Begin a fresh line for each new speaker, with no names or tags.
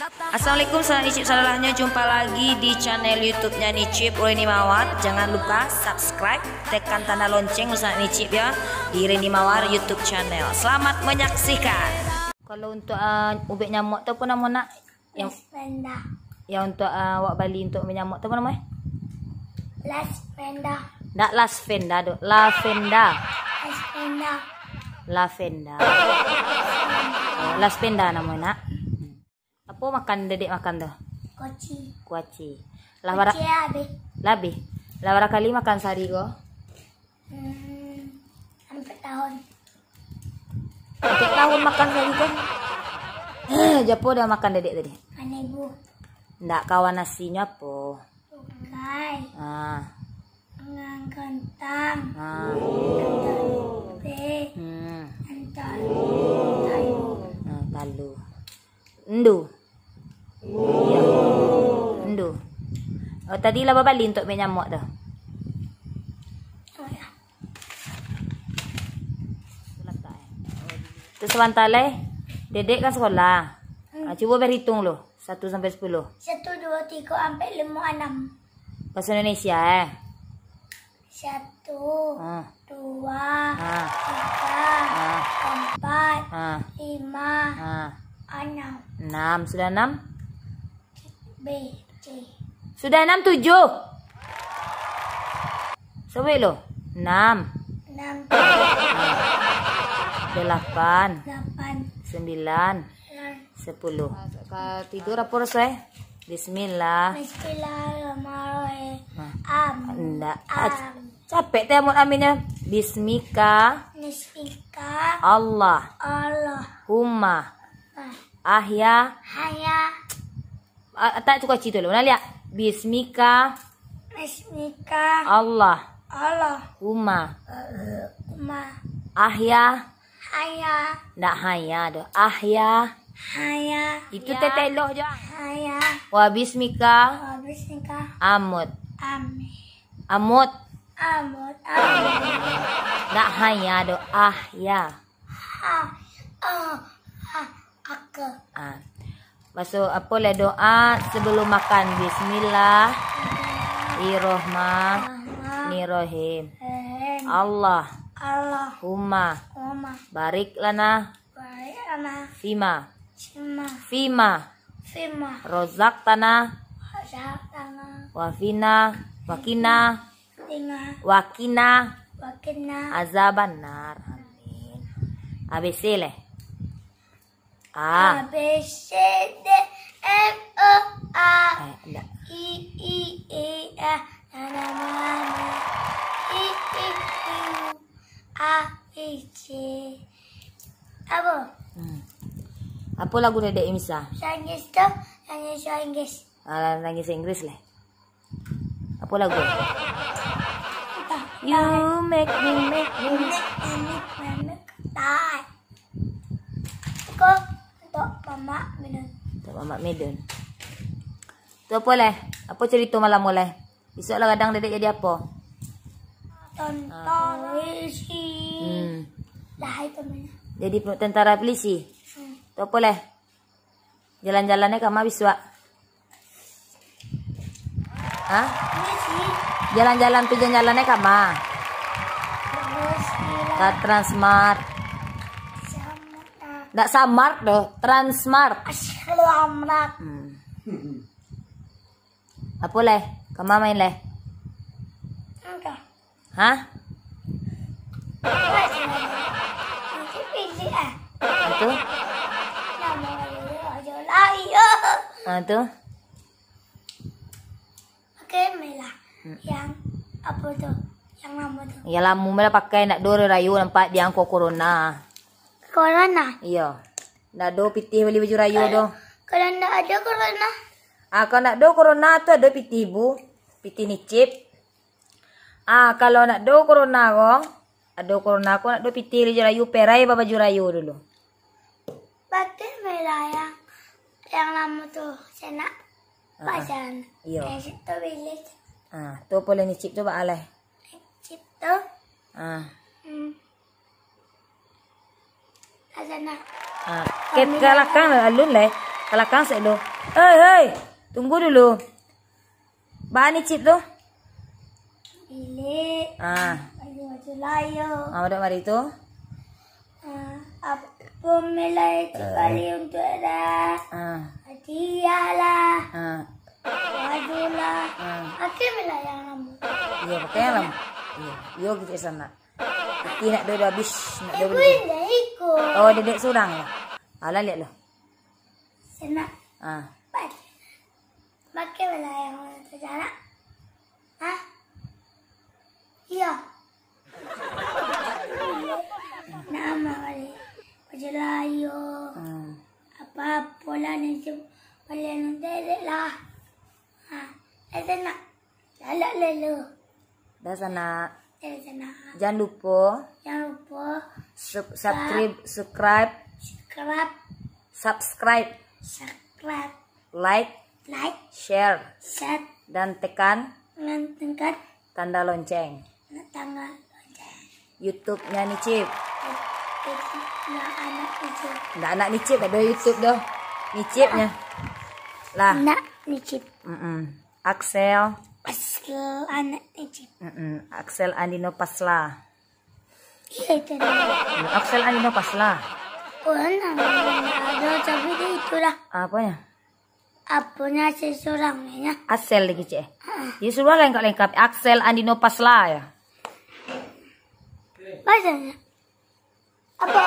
Assalamualaikum, salam Nicip salahnya. Jumpa lagi di channel YouTube-nya Nicip Reni Mawar. Jangan lupa subscribe, tekan tanda lonceng Ustaz Nicip ya di Reni Mawar YouTube channel. Selamat menyaksikan. Kalau untuk ubek nyamuk tu apa nama nak? Yang
Lavenda.
Yang untuk awak Bali untuk menyamuk tu apa nama?
Lavenda.
Tak lavenda tu. Lavenda.
Lavenda.
Lavenda. Lavenda nama nak. Apa makan dedek makan tu?
Koci.
Kuaci. Lah
Koci habis.
Labih. Lah berapa kali makan sehari ko?
4 tahun.
4 tahun makan sehari ko? Japo dah makan dedek tadi?
Mana ibu?
Ndak kawan nasinya apa?
Bukai. Ngang kentang. Kentang ube. Kentang tayu.
Talu. Endu. Ya. Endu. Oh, tadi lah Bali untuk menyamuk tu.
Oh ya.
Tu sebentar dedek kan sekolah. Cuba berhitung lo. 1 sampai 10.
1, 2, 3 sampai 5, 6.
Bahasa Indonesia
1, 2, 3, 4, 5, 6.
6. Sudah 6?
B, C.
Sudah 6, 7. Sampai lo. 6.
6,
8.
8,
9. 10. Tidur apa rasa? Bismillah.
Bismillahirrahmanirrahim.
Enggak. Capek teh mau aminnya. Bismika.
Bismika.
Allah.
Allahumma.
Ahya.
Haya.
Tak cukup cerita dulu. Nak lihat. Bismika.
Bismika.
Allah.
Allahumma.
Ahya.
Haya.
Ndak haya doh. Ahya.
Haya.
Itu teh teloh je.
Haya.
Wa bismika.
Bismika.
Amut.
Amin.
Amut.
Amut.
Ndak haya doh. Ahya.
Aku.
Masuk apa lah doa sebelum makan. Bismillahirrahmanirrahim. Allahumma barik lana fima rozak tanah wakina azaban nar. Amin. ABC leh.
A, B, C, D, F, O, A, I, E, F, I, A, B, C. Apa?
Apa lagu dedek Imsa?
Inggris tu, Inggris.
Nangis Inggris leh. Apa lagu? You make me
die. Kok untuk Mama Medun.
Untuk Mama Medun. Tu apa leh? Apa cerita malam boleh? Besok lah kadang dedek jadi apa?
Tentara polisi. Lah itu mana?
Jadi tentara polisi. Tu apa leh? Jalan-jalannya kamu habis wak? Jalan-jalan tujuan jalannya kamu? Ke Transmart. Nggak Samart doh, Transmart.
Selamat.
Apa leh? Kamu main leh?
Enggak.
Hah?
Pilih
Itu?
nama aja lagi.
Itu?
Oke, Mela. Yang apa tuh? Yang nama tuh?
Ya lamu mela pakai nak do rayu nampak dia angko corona.
Corona.
Iya. Nak do pitih beli baju rayu do.
Kalau ndak ada corona.
Kalau nak do corona tu ada pitih bu. Pitih Nicip. Kalau nak do corona kong. Ada corona ko nak do pitih baju rayu perai baju rayu dulu.
Pakai Mela yang nama tuh. Saya nak pacaran.
Iya.
Yang situ bilik.
Tu boleh Nicip coba aleh.
Situ.
Ket kalakang alun leh. Kalakang sa do. Hei, tunggu dulu. Bahan icip tuh.
Pilih. Baju layu.
Udah mari itu.
Apa melai itu kali untuk ada. Hadiah lah. Baju lah. Pakai melai yang lampu.
Iya, pakai yang lampu. Iya, yo gitu sana. Iki nak dua habis, nak dua
Ibu
beli.
indah ikut.
Oh, dedek surang ya. Alah lihat lo.
Sana. Pakai melai yang untuk sana. Hah? Iya. Nama kali. Baju layu. Apa-apa lah ni kalian dedek lah. Ada nak. Lalak lalu.
Dah sana.
Sana.
Jangan lupa
Jangan lupa
subscribe, like, share, dan tekan tanda lonceng. YouTube-nya Nicip. Nggak anak Nicip, ada YouTube doh. Nicipnya. Lah.
Anak Nicip.
Axel.
Anak Nicip.
Axel Andino Pasla.
Iya itu.
Axel Andino Pasla.
Oh, ada tapi dia itulah.
Apanya?
Apanya seseorangnya?
Axel lagi cek. Dia suruh lengkap. Axel Andino Pasla ya.
Bacanya. Apa?